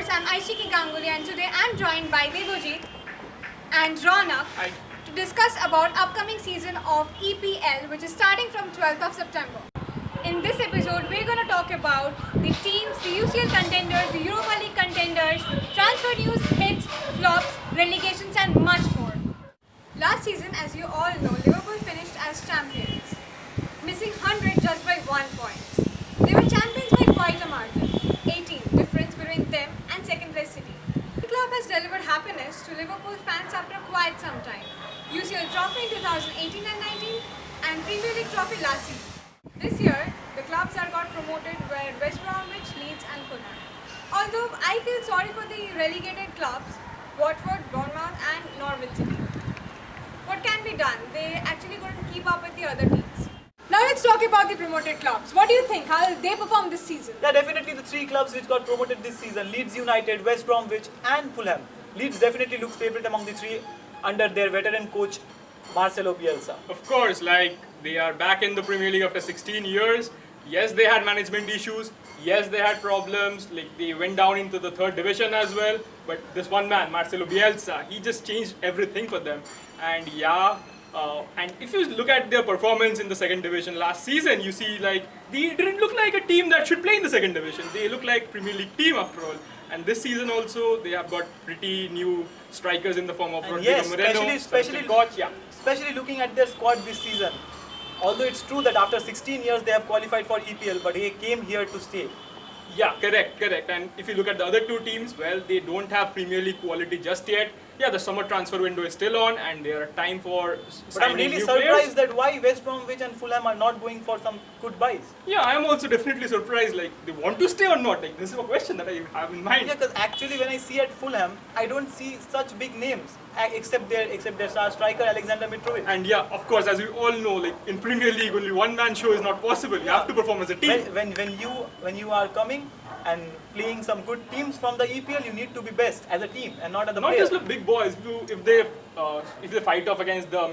viewers, I'm Aishiki Ganguly and today I'm joined by Devojit and Ronak to discuss about upcoming season of EPL which is starting from 12th of September. In this episode, we're going to talk about the teams, the UCL contenders, the Europa League contenders, transfer news, hits, flops, relegations and much more. Last season, as you all know, Liverpool finished as champions, missing 100 just by 1 point. They were champions by quite a margin, 18 difference between them and second place City. The club has delivered happiness to Liverpool fans after quite some time. UCL trophy in 2018 and 19 and Premier League trophy last season. This year, the clubs that got promoted were West Bromwich, Leeds and Fulham. Although I feel sorry for the relegated clubs, Watford, Bournemouth and Norwich City. What can be done? They actually couldn't keep up with the other teams. Now let's talk about the promoted clubs. What do you think? How will they perform this season? Yeah, definitely the three clubs which got promoted this season, Leeds United, West Bromwich and Fulham. Leeds definitely looks favourite among the three under their veteran coach Marcelo Bielsa. Of course, like they are back in the Premier League after 16 years. Yes, they had management issues. Yes, they had problems. Like they went down into the third division as well. But this one man, Marcelo Bielsa, he just changed everything for them. And and if you look at their performance in the second division last season, you see like they didn't look like a team that should play in the second division. They look like Premier League team after all. And this season also, they have got pretty new strikers in the form of Rodrigo Moreno, especially looking at their squad this season. Although it's true that after 16 years they have qualified for EPL, but they came here to stay. Yeah, correct. And if you look at the other two teams, well, they don't have Premier League quality just yet. Yeah, the summer transfer window is still on and there are time for But I'm really surprised that why West Bromwich and Fulham are not going for some good buys. Yeah, I am also definitely surprised, like, they want to stay or not? Like, this is a question that I have in mind. Yeah, because actually when I see at Fulham, I don't see such big names, except their star striker Alexander Mitrovic. And yeah, of course, as we all know, like, in Premier League, only one-man show is not possible. You have to perform as a team. When you are coming and playing some good teams from the EPL, you need to be best as a team and not as a player. Not just the big boys. If they fight off against the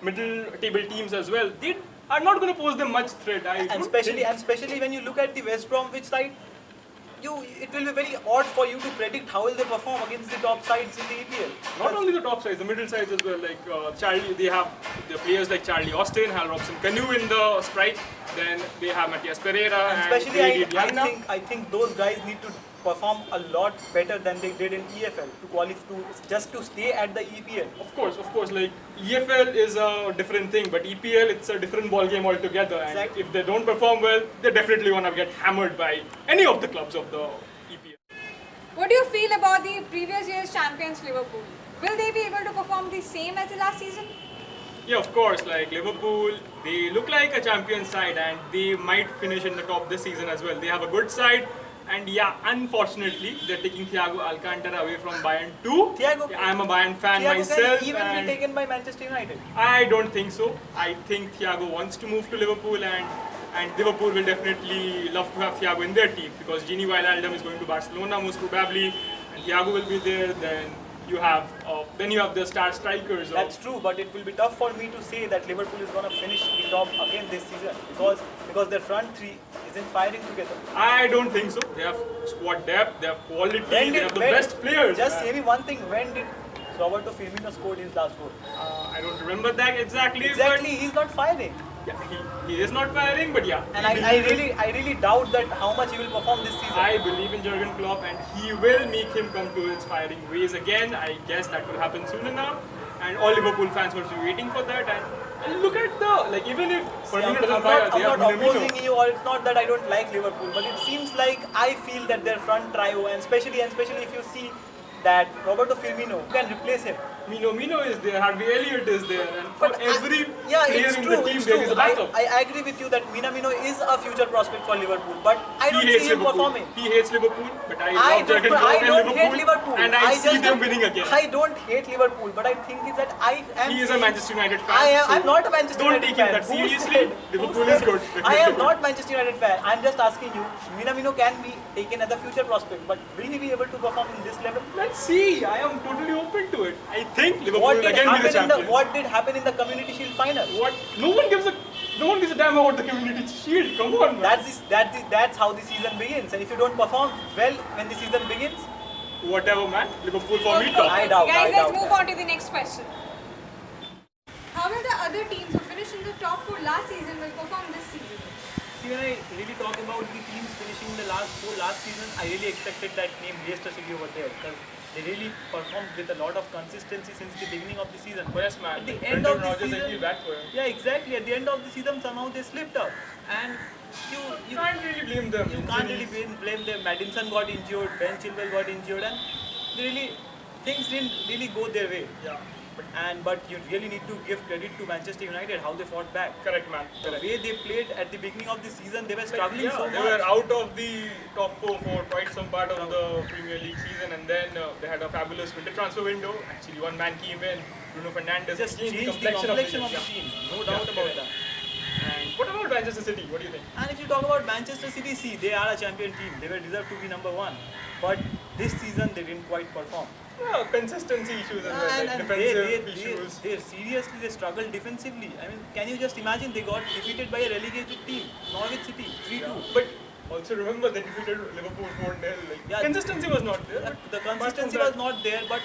middle table teams as well, they are not going to pose them much threat. Especially when you look at the West Bromwich side, it will be very odd for you to predict how will they perform against the top sides in the EPL. Not only the top sides, the middle sides as well. Like Charlie, they have the players like Charlie Austin, Hal Robson-Kanu in the strike. Then they have Matias Pereira and especially I think those guys need to perform a lot better than they did in EFL to qualify just to stay at the EPL. Of course, like EFL is a different thing, but EPL it's a different ball game altogether. And exactly. If they don't perform well, they definitely want to get hammered by any of the clubs of the EPL. What do you feel about the previous year's champions Liverpool? Will they be able to perform the same as the last season? Yeah, of course, like Liverpool, they look like a champion side and they might finish in the top this season as well. They have a good side. And yeah, unfortunately, they're taking Thiago Alcantara away from Bayern too. I'm a Bayern fan myself. Can even be taken by Manchester United? I don't think so. I think Thiago wants to move to Liverpool and Liverpool will definitely love to have Thiago in their team because Gini Wijnaldum is going to Barcelona most probably and Thiago will be there. Then you have the star strikers. That's true, but it will be tough for me to say that Liverpool is going to finish the top again this season because their front three isn't firing together. I don't think so. They have squad depth, they have quality, they have the best players. Just say me one thing, when did Roberto Firmino score his last goal? I don't remember that exactly. Exactly, he's not firing. Yeah, he is not firing, but yeah. And I really doubt that how much he will perform this season. I believe in Jurgen Klopp and he will make him come to his firing ways again. I guess that will happen soon enough. And all Liverpool fans must be waiting for that. And look at even if Firmino doesn't fire, they have I'm not opposing you, or it's not that I don't like Liverpool, but it seems like I feel that their front trio, and especially if you see that Roberto Firmino can replace him. Mino is there, Harvey Elliott is there, and for every player in the team there is a backup. I agree with you that Minamino is a future prospect for Liverpool, but I don't see him performing. He hates Liverpool, but I love Jurgen Klopp and Liverpool, and I see them winning again. I don't hate Liverpool, but I think is that he is a Manchester United fan. I'm not a Manchester United fan. Don't take him that seriously. Liverpool is good. I am not Manchester United fan. I'm just asking you, Minamino can be taken as a future prospect, but will he be able to perform in this level? Let's see. I am totally open to it. I think Liverpool will again be the champions. What did happen in the Community Shield final? No one gives a damn about the Community Shield. Come on, man. That's how the season begins. And if you don't perform well when the season begins, whatever, man. Liverpool for me, Okay, top. I doubt, guys, I let's doubt move that. on to the next question. How will the other teams who finished in the top 4 last season will perform this season? See, when I really talk about the teams finishing the last season, I really expected that name Leicester City over there because they really performed with a lot of consistency since the beginning of the season. Yes, man. At the Like, end Brendan of the Rodgers season, actually back for him. yeah, exactly. At the end of the season, somehow they slipped up, and You can't really blame them. you can't really blame them. Madison got injured, Ben Chilwell got injured, and things didn't really go their way. Yeah. But you really need to give credit to Manchester United how they fought back. Correct, man. The Correct. way they played at the beginning of the season, they were struggling Yeah, so they much. were out of the top 4 for quite some part of the Premier League season, and then they had a fabulous winter transfer window. Actually, one man came in, Bruno Fernandes, Just changed the complexion complexion of the game. team. No Yeah, doubt about correct. that. And what about Manchester City? What do you think? And if you talk about Manchester City, see, they are a champion team. They were deserved to be number one. But this season, they didn't quite perform. Yeah, consistency issues as well, like And defensive issues. they struggled defensively. I mean, can you just imagine they got defeated by a relegated team, Norwich City, 3-2. Yeah. But also remember they defeated Liverpool 4-0. Like, Yeah. consistency was not there. but The apart from consistency that- was not there, but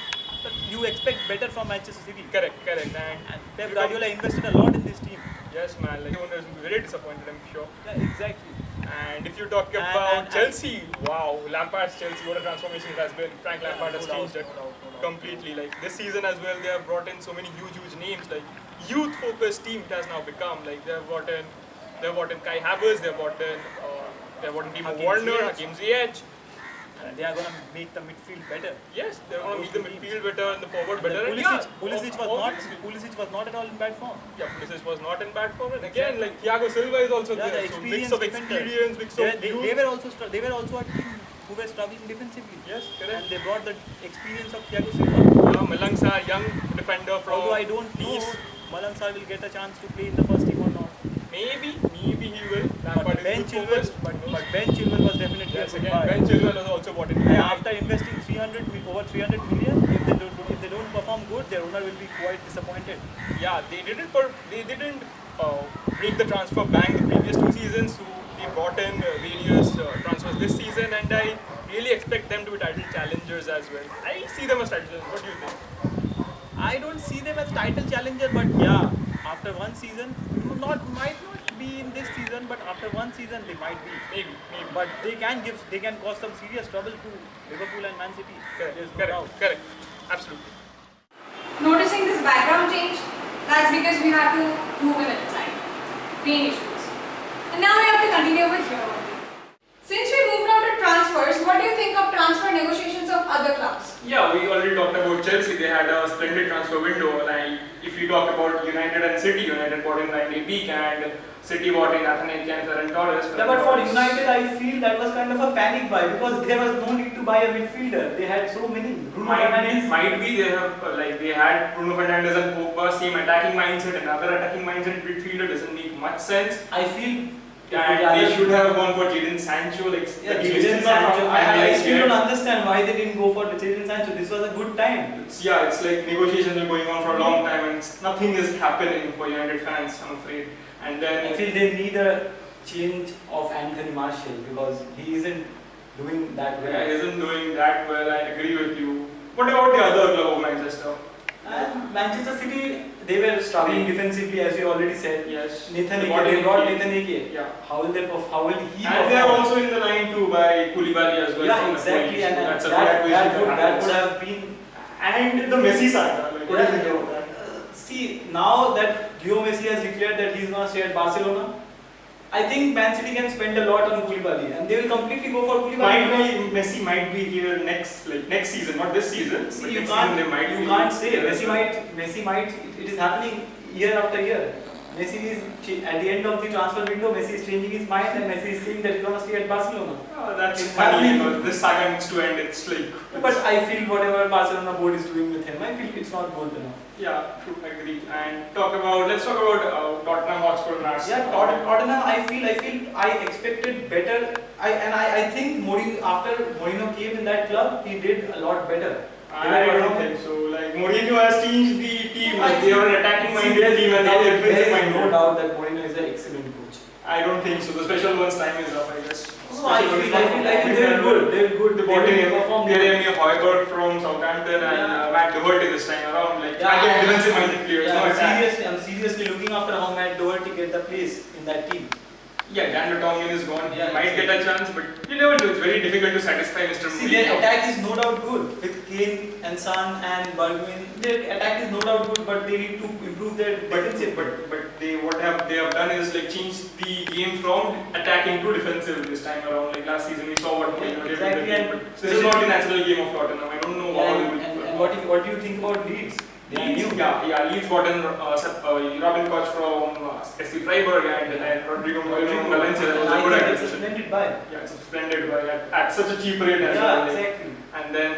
you expect better from Manchester City. Correct. And Pep Guardiola invested a lot in this team. Yes, man. Like, everyone was very disappointed, I'm sure. Yeah, exactly. And if you talk about Chelsea, wow, Lampard's Chelsea, what a transformation it has been. Frank Lampard has no doubt, changed it no doubt. completely. Like this season as well, they have brought in so many huge names. Like youth-focused team it has now become. Like they have brought in Kai Havertz, they have brought in Timo Hakim Werner, Ziyech. Hakim Ziyech. And they are going to make the midfield better. Yes, they're going to make the Those two midfield better and the forward better. And Pulisic obviously. was not at all in bad form. Yeah, Pulisic was not in bad form. And again, like Thiago Silva is also Yeah, there. the So mix experienced of defender. experience, mix of They youth. were also a team who were struggling defensively. Yes, correct. And they brought the experience of Thiago Silva. Malang Sarr, young defender from Although I don't know Nice. Malang Sarr will get a chance to play in the first team or not. Maybe he will. But Lampard Ben is Chilwell, focused. but Ben Chilwell was definitely Yes, a good again, buy. Ben Chilwell was also bought in. And after investing over 300 million, if they don't perform good, their owner will be quite disappointed. Yeah, they didn't break the transfer bank the previous 2 seasons. So they brought in various transfers this season, and I really expect them to be title challengers as well. I see them as title challengers. What do you think? I don't see them as title challenger, but yeah, after one season, might not be in this season, but after one season they might be. Maybe. But they can cause some serious trouble to Liverpool and Man City. There's no doubt. Correct. Absolutely. Noticing this background change, that's because we had to move in inside. Rain issues. And now we have to continue over here only. Since we moved on to transfers, what do you think of transfer negotiations of other clubs? Yeah, we already talked about Chelsea. They had a splendid transfer window. Like if you talk about United and City, United bought in Riley Peak and City bought in Nathaniel and Ferran Torres. Yeah, but for United, I feel that was kind of a panic buy because there was no need to buy a midfielder. They had so many. Bruno Fernandes. Might be they have they had Bruno Fernandes and Pogba, same attacking mindset. Another attacking mindset midfielder doesn't make much sense. I feel. And they should have gone for Jadon Sancho. Like Yeah, the list Jadon is not Sancho. I finalized still yet. don't understand why they didn't go for Jadon Sancho. This was a good time. It's like negotiations are going on for a long time, and nothing is happening for United fans, I'm afraid. And then I feel they need a change of Anthony Martial because he isn't doing that well. yeah, he isn't doing that well. I agree with you. What about the other club of Manchester? And Manchester City, they were struggling defensively, as you already said. Yes. Nathan They brought Ake, they in brought Ake. Nathan Ake. Yeah. How will he perform? And they are also in the line too by Koulibaly as well. Yeah, from exactly. Napoli. And So that's a that good acquisition would for have been. And the Messi saga. Like, what do you think about that? See, now that Leo Messi has declared that he's going to stay at Barcelona, I think Man City can spend a lot on Koulibaly and they will completely go for Koulibaly. Messi might be here next season, not this season. See, but you next can't, season they might you be can't say. here as well. Messi might, it is happening year after year. Messi is, at the end of the transfer window, Messi is changing his mind and Messi is saying that he's going to stay at Barcelona. Oh, that's It's funny happening. because this saga needs to end. It's like. But I feel whatever Barcelona board is doing with him, I feel it's not good enough. Yeah, true, agree. And let's talk about Tottenham Hotspur and Arsenal. Yeah, Tottenham, I expected better. I think after Mourinho came in that club, he did a lot better. I don't think so. Like Mourinho has changed the team. Like, I they are an attacking minded team and now they're defensive There is no minded. doubt that Mourinho is an excellent coach. I don't think so. The special one's time is up, I guess. I feel they're good. They're good. The They bottom perform. Pierre-Emile Højbjerg from Southampton and Matt Doherty this time around. Like again, defensive-minded players. Yeah, I'm seriously looking after how Matt Doherty get the place in that team. Yeah, Dan Vertonghen is gone. Yeah, He might get a chance, but you never know. It's very difficult to satisfy Mr. See, Mourinho. their attack is no doubt good. With Kane and Son and Bergwijn, their attack is no doubt good, but they need to improve their defensive. But they they have done is like change the game from attacking to defensive this time around. Like last season, we saw what Mourinho did. Exactly, and This is not the natural game of Tottenham. I don't know how they will. And what do you think about Leeds? They are Leeds, new. Leeds got in Robin Koch from SC Freiburg and Rodrigo Molina from Valencia. That was a good It's a acquisition. splendid buy. Yeah, it's a splendid buy at such a cheap rate as well. Yeah, Like, exactly. and then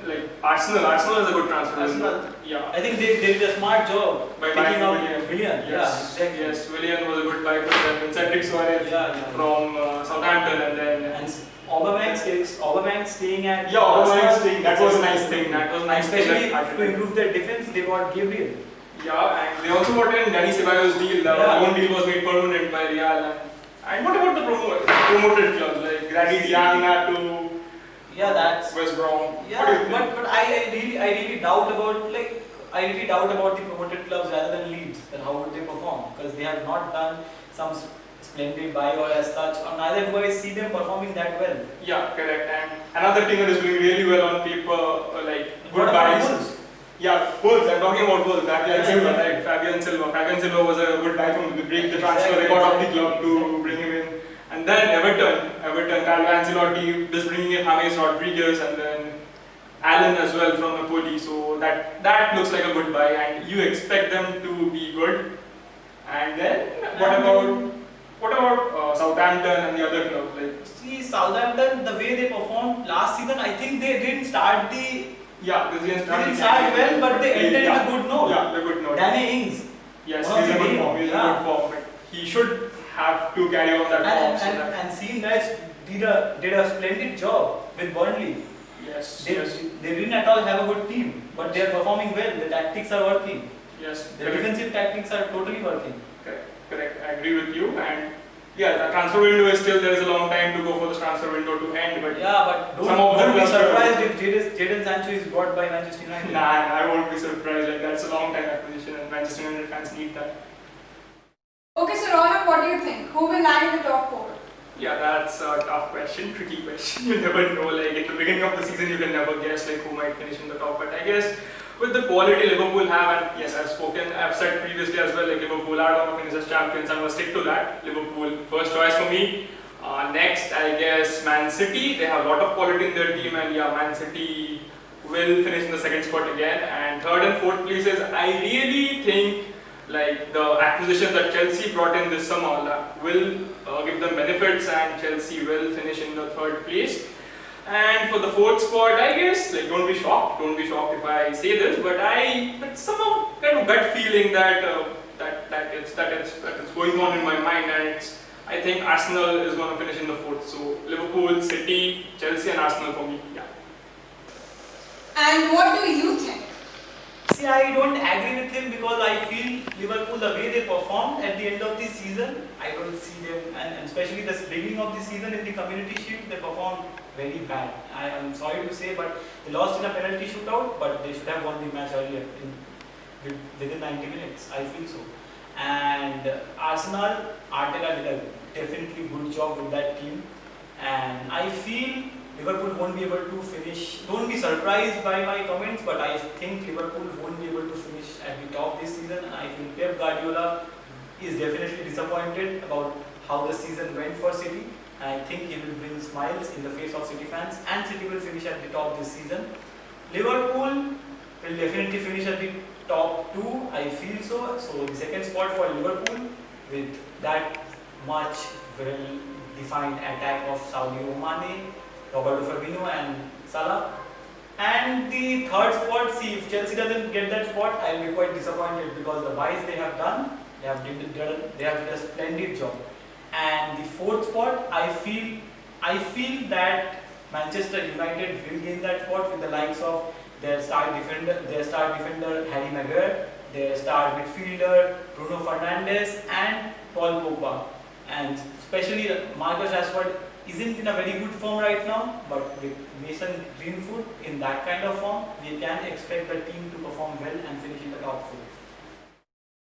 like Arsenal is a good transfer. Arsenal. Yeah. I think they did a smart job By picking buying out Willian. Willian. Yes, exactly. yes, Willian was a good buy for them. And Cedric Suarez from Southampton, and then Aubameyang staying at Aubameyang staying. That was a nice thing. That was a nice thing. Especially that to improve their defense, they got Gabriel. Yeah, and they also got in Dani Ceballos deal. The loan deal was made permanent by Real. And what about the promoted clubs like Granit to Yeah, that's West Brom? yeah. What do you think? But I really doubt about the promoted clubs rather than Leeds, that how would they perform, because they have not done some splendid buy or as such, or neither do I see them performing that well. Yeah, correct. And another team that is doing really well on paper, like What good about buys. Wolves? Yeah, Wolves. I'm talking about Wolves. Fabian Yeah, Silva, yeah. right? Fabian Silva was a good buy from the break the transfer record of the club to bring him in. And then Everton, Carlo Ancelotti is bringing in James Rodriguez, and then Allen as well from Napoli. So that looks like a good buy, and you expect them to be good. And then what about Southampton and the other clubs? Like See, Southampton, the way they performed last season, I think they didn't start well, but they ended in a good note. Yeah, a good note. Danny Ings. Yes, one of he's in the good team. form. He's in Yeah. good form. But he should have to carry on that form. so that- And Sean Dyche did a splendid job with Burnley. yes, They didn't at all have a good team, but they are performing well. The tactics are working. yes. The defensive tactics are totally working. Correct. I agree with you. And yeah, the transfer window is still, there is a long time to go for this transfer window to end. But Yeah, but Some of them don't be are- surprised if Jadon Sancho is bought by Manchester United. nah, I won't be surprised. Like that's a long time acquisition, and Manchester United fans need that. Okay, so Ronak, what do you think? Who will land in the top 4? Yeah, that's a tough question, tricky question. You never know. Like at the beginning of the season, you can never guess like who might finish in the top. But I guess with the quality Liverpool have, and yes, I've said previously as well, like Liverpool are going to finish as champions. I'm going to stick to that. Liverpool, first choice for me. Next, I guess Man City. They have a lot of quality in their team, and yeah, Man City will finish in the second spot again. And third and fourth places, I really think like the acquisitions that Chelsea brought in this summer will give them benefits, and Chelsea will finish in the third place. And for the fourth spot, I guess, like don't be shocked if I say this, but somehow kind of gut feeling that it's going on in my mind, and I think Arsenal is going to finish in the fourth. So Liverpool, City, Chelsea, and Arsenal for me. Yeah. And what do you think? See, I don't agree with him because I feel Liverpool, the way they performed at the end of the season, I don't see them, and especially the beginning of the season in the Community Shield, they performed very bad. I am sorry to say, but they lost in a penalty shootout, but they should have won the match earlier, within 90 minutes, I feel so. And Arsenal, Arteta did a definitely good job with that team, and I feel Liverpool won't be able to finish. Don't be surprised by my comments, but I think Liverpool won't be able to finish at the top this season. And I feel Pep Guardiola is definitely disappointed about how the season went for City. And I think he will bring smiles in the face of City fans, and City will finish at the top this season. Liverpool will definitely finish at the top 2. I feel so. So the second spot for Liverpool with that much well-defined attack of Sadio Mane, Roberto Firmino and Salah. And the third spot, see, if Chelsea doesn't get that spot, I will be quite disappointed because the buys they have done, they have done a splendid job. And the fourth spot, I feel that Manchester United will gain that spot with the likes of their star defender Harry Maguire, their star midfielder Bruno Fernandes and Paul Pogba. And especially Marcus Rashford isn't in a very good form right now, but with Mason Greenwood in that kind of form, we can expect the team to perform well and finish in the top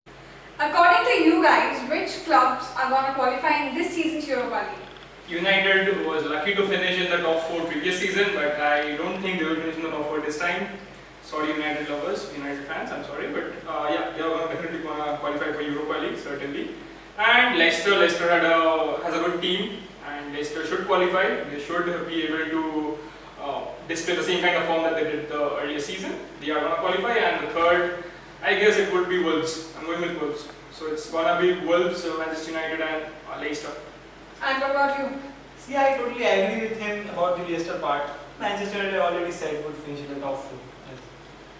4. According to you guys, which clubs are going to qualify in this season's Europa League? United was lucky to finish in the top 4 previous season, but I don't think they will finish in the top 4 this time. Sorry, United lovers, United fans, I'm sorry, but yeah, they are definitely going to qualify for Europa League, certainly. And Leicester has a good team, and Leicester should qualify. They should be able to display the same kind of form that they did the earlier season. They are going to qualify, and the third, I guess it would be Wolves. I'm going with Wolves. So it's going to be Wolves, Manchester United and Leicester. And what about you? See, I totally agree with him about the Leicester part. Manchester United already said would finish in the top 4.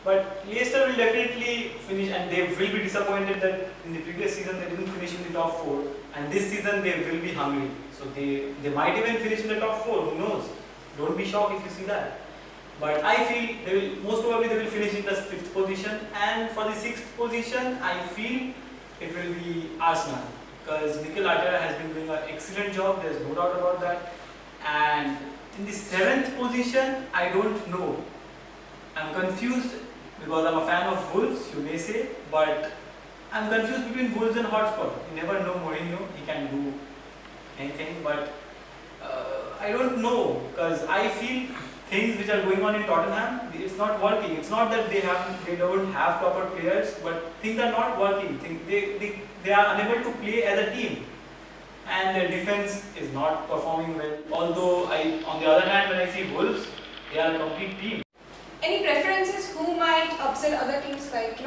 But Leicester will definitely finish, and they will be disappointed that in the previous season they didn't finish in the top 4, and this season they will be hungry. So they might even finish in the top 4, who knows? Don't be shocked if you see that. But I feel most probably they will finish in the 5th position, and for the 6th position I feel it will be Arsenal, because Mikel Arteta has been doing an excellent job, there's no doubt about that. And in the 7th position, I don't know. I'm confused because I'm a fan of Wolves, you may say, but I'm confused between Wolves and Hotspur. You never know Mourinho, he can do anything, but I don't know, because I feel things which are going on in Tottenham, it's not working. It's not that they don't have proper players, but things are not working. They are unable to play as a team, and their defense is not performing well. Although on the other hand, when I see Wolves, they are a complete team. Any preferences who might upset other teams, like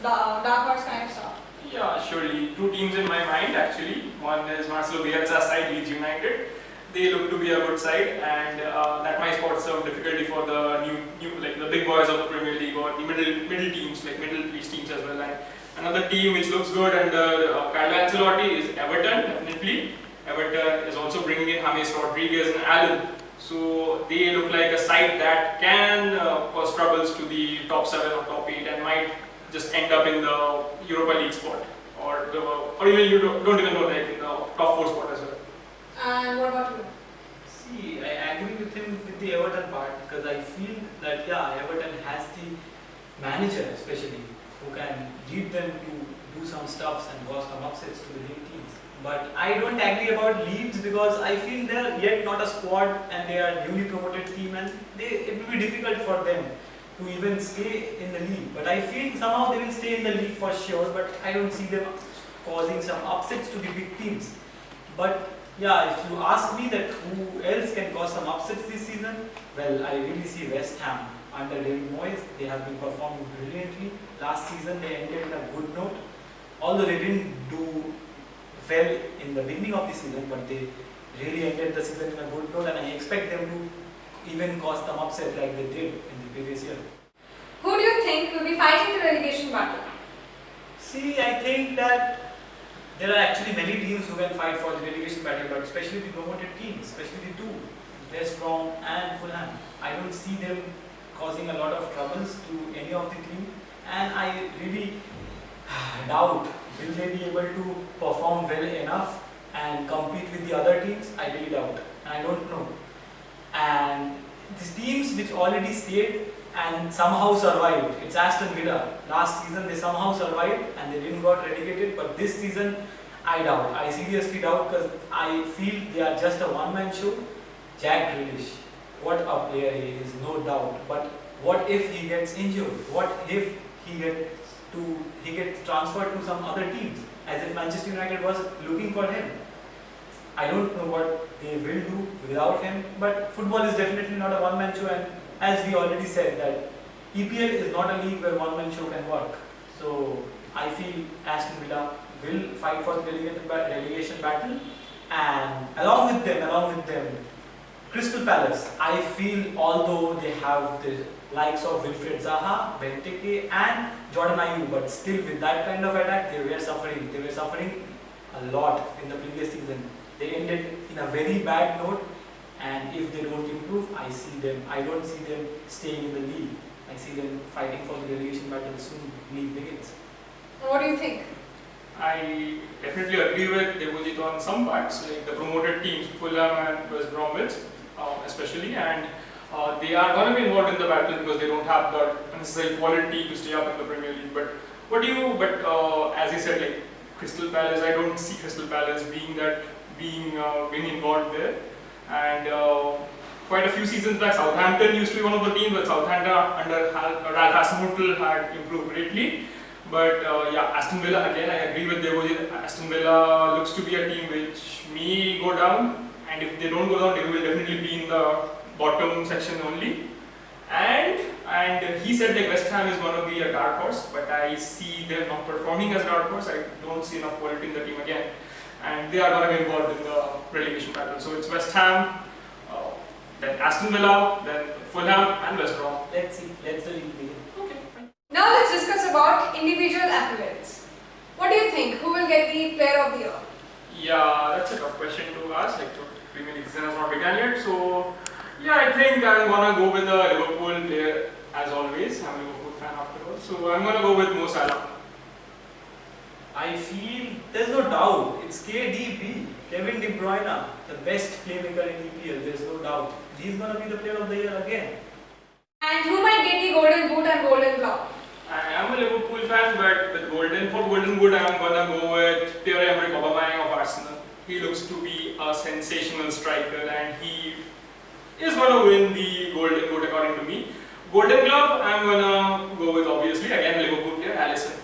dark horse kind of stuff? Yeah, surely. 2 teams in my mind actually. One is Marcelo Bielsa's side, Leeds United. They look to be a good side, and that might spot some difficulty for the new like the big boys of the Premier League, or the middle teams, like middle east teams as well. And another team which looks good under Carlo Ancelotti is Everton. Definitely, Everton is also bringing in James Rodriguez and Allen. So they look like a side that can cause troubles to the top 7 or top 8, and might just end up in the Europa League spot, or even you don't even know, like in the top 4 spot as well. And what about you? See, I agree with him with the Everton part, because I feel that Everton has the manager especially who can lead them to do some stuffs and cause some upsets to the league teams. But I don't agree about Leeds, because I feel they are yet not a squad, and they are newly promoted team, and it will be difficult for them to even stay in the league. But I feel somehow they will stay in the league for sure, but I don't see them causing some upsets to the big teams. But yeah, if you ask me that who else can cause some upsets this season, well, I really see West Ham under David Moyes. They have been performing brilliantly. Last season they ended in a good note, although they didn't do well in the beginning of the season, but they really ended the season in a good note, and I expect them to even cause some upset like they did in the previous year. Who do you think will be fighting the relegation battle? See, I think that there are actually many teams who can fight for the relegation battle, but especially the promoted teams, especially the 2, West Brom and Fulham. I don't see them causing a lot of troubles to any of the team, and I really doubt will they be able to perform well enough and compete with the other teams. I really doubt, and I don't know. And these teams which already stayed and somehow survived, it's Aston Villa. Last season they somehow survived and they didn't got relegated, but this season I doubt. I seriously doubt, because I feel they are just a one-man show. Jack Grealish, what a player he is, no doubt. But what if he gets injured? What if he gets transferred to some other teams, as if Manchester United was looking for him? I don't know what they will do without him, but football is definitely not a one-man show, and as we already said that EPL is not a league where one-man show can work. So I feel Aston Villa will fight for the relegation battle, and along with them, Crystal Palace. I feel although they have the likes of Wilfried Zaha, Benteke and Jordan Ayew, but still with that kind of attack they were suffering. They were suffering a lot in the previous season. They ended in a very bad note, and if they don't improve, I don't see them staying in the league. I see them fighting for the relegation battle soon league begins. What do you think? I definitely agree with Debojit on some parts, like the promoted teams, Fulham and West Bromwich, especially, and they are going to be involved in the battle because they don't have the necessary quality to stay up in the Premier League. But as you said, like Crystal Palace, I don't see Crystal Palace being involved there. And quite a few seasons back, Southampton used to be one of the teams, but Southampton under Ralph Hasenhüttl had improved greatly. But Aston Villa, again, I agree with Debojit. Aston Villa looks to be a team which may go down, and if they don't go down, they will definitely be in the bottom section only. And he said like West Ham is going to be a dark horse, but I see them not performing as dark horse. I don't see enough quality in the team again, and they are going to be involved in the relegation battle. So it's West Ham, then Aston Villa, then Fulham, and West Brom. Let's see. Let's see. Okay, fine. Now let's discuss about individual accolades. What do you think? Who will get the Player of the Year? Yeah, that's a tough question to ask. Like, the Premier League season has not begun yet, so yeah, I think I'm gonna go with the Liverpool player as always. I'm a Liverpool fan after all, so I'm gonna go with Mo Salah. I feel there's no doubt. It's KDB, Kevin De Bruyne, the best playmaker in EPL. There's no doubt. He's gonna be the Player of the Year again. And who might get the Golden Boot and Golden Glove? I am a Liverpool fan, but with Golden Boot, I'm gonna go with Pierre-Emerick Aubameyang of Arsenal. He looks to be a sensational striker, and he is gonna win the Golden Boot according to me. Golden Glove, I'm gonna go with obviously again a Liverpool player, Alisson.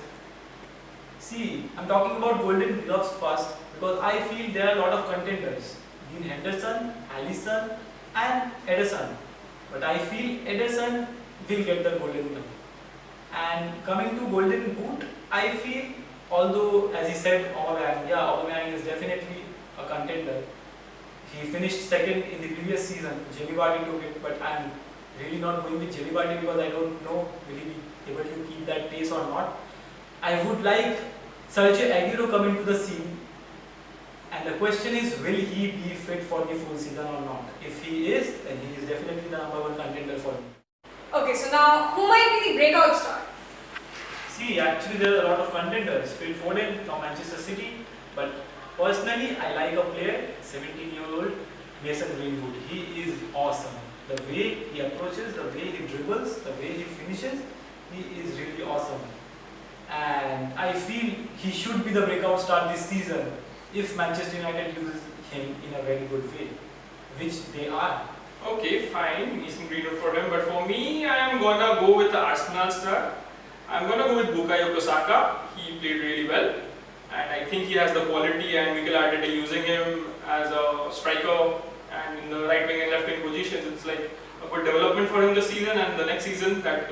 See, I'm talking about Golden Gloves first because I feel there are a lot of contenders. Dean Henderson, Alisson, and Ederson. But I feel Ederson will get the Golden Glove. And coming to Golden Boot, I feel, although as he said, Aubameyang is definitely a contender. He finished second in the previous season. Jamie Vardy took it, but I'm really not going with Jamie Vardy because I don't know will he be able to keep that pace or not. I would like Sergio Aguero come into the scene, and the question is, will he be fit for the full season or not? If he is, then he is definitely the number one contender for me. Okay, so now who might be the breakout star? See, actually there are a lot of contenders. Phil Foden from Manchester City, but personally I like a player, 17-year-old Mason Greenwood. He is awesome. The way he approaches, the way he dribbles, the way he finishes, he is really awesome. And I feel he should be the breakout star this season if Manchester United uses him in a very good way, which they are. Okay, fine, Mason Greenwood for him, but for me, I am gonna go with the Arsenal star. I'm gonna go with Bukayo Saka. He played really well, and I think he has the quality, and Mikel Arteta using him as a striker and in the right wing and left wing positions. It's like a good development for him this season, and the next season, the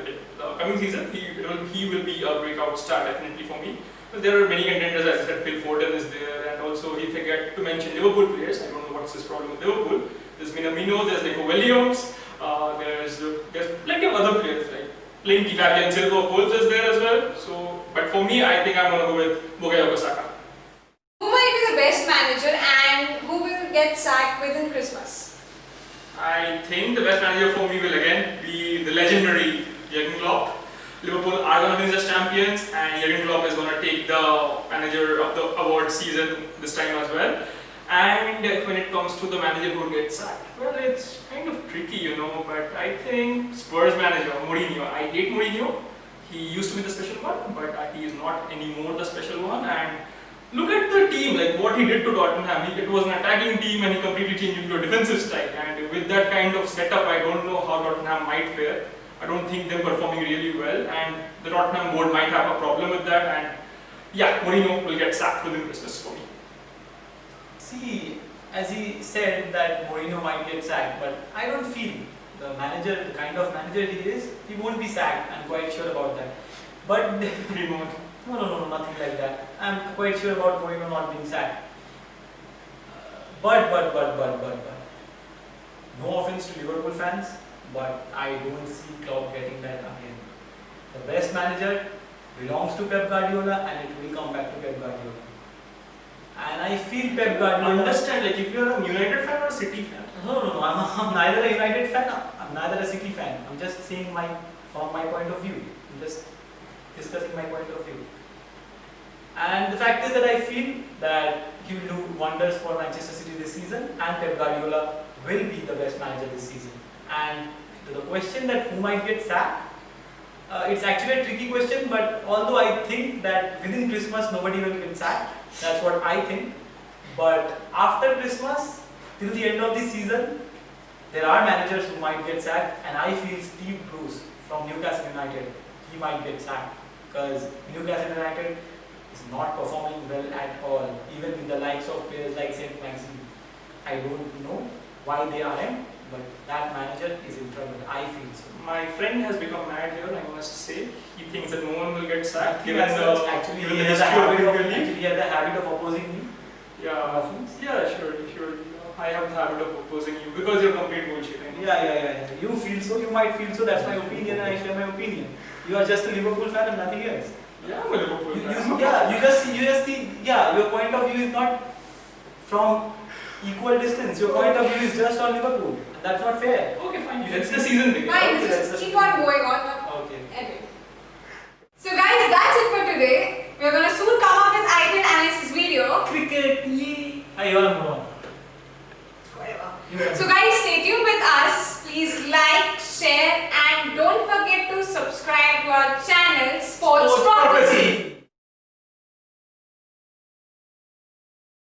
coming season, he will be a breakout star definitely for me. But there are many contenders, as I said, Phil Foden is there, and also he forget to mention Liverpool players. I don't know what's his problem with Liverpool. There's Minamino, there's Nico Williams, there's plenty of other players like playing Fabian Silva of Wolves is there as well. So, but for me, I think I'm gonna go with Bukayo Saka. Who might be the best manager and who will get sacked within Christmas? I think the best manager for me will again be the legendary Jurgen Klopp. Liverpool are going to finish as champions, and Jurgen Klopp is going to take the manager of the award season this time as well. And when it comes to the manager who gets sacked, well, it's kind of tricky, you know, but I think Spurs manager, Mourinho. I hate Mourinho. He used to be the special one, but he is not anymore the special one. And look at the team, like what he did to Tottenham. It was an attacking team and he completely changed into a defensive style. And with that kind of setup, I don't know how Tottenham might fare. I don't think them performing really well, and the Tottenham board might have a problem with that. And yeah, Mourinho will get sacked within Christmas for me. See, as he said that Mourinho might get sacked, but I don't feel the manager, the kind of manager he is, he won't be sacked. I'm quite sure about that. But no, nothing like that. I'm quite sure about Mourinho not being sacked. But. No offense to Liverpool fans, but I don't see Klopp getting that again. The best manager belongs to Pep Guardiola, and it will come back to Pep Guardiola. And I feel Pep Guardiola. Understand, like if you're a United fan or a City fan? No. I'm neither a United fan. I'm neither a City fan. I'm just saying from my point of view. I'm just discussing my point of view. And the fact is that I feel that he will do wonders for Manchester City this season, and Pep Guardiola will be the best manager this season. And to the question that who might get sacked, it's actually a tricky question, but although I think that within Christmas nobody will get sacked, that's what I think. But after Christmas, till the end of the season, there are managers who might get sacked, and I feel Steve Bruce from Newcastle United, he might get sacked, because Newcastle United is not performing well at all, even with the likes of players like St. Maxime. I don't know why they aren't, but that manager is in trouble, I feel so. My friend has become mad here, I must say. He thinks that no one will get sacked given Yes, the actually, given he the has a history of habit of, Premier League. actually, he has a habit of opposing me. Yeah, yeah, sure. I have the habit of opposing you because you're complete bullshit. I know. Yeah. You feel so, you might feel so, that's my opinion, and I share my opinion. You are just a Liverpool fan and nothing else. Yeah, I'm a Liverpool fan. You just see, your point of view is not from equal distance. Your point of view is just on Liverpool. And that's not fair. Okay, fine. Let's the season begin. Fine, Okay, just let's keep on going on. Okay. Anyway. So guys, that's it for today. We're gonna soon come up with IPL analysis video. Cricket, yee. I want to move on. So guys, stay tuned with us. Please like, share, and don't forget to subscribe to our channel Sports Prophecy.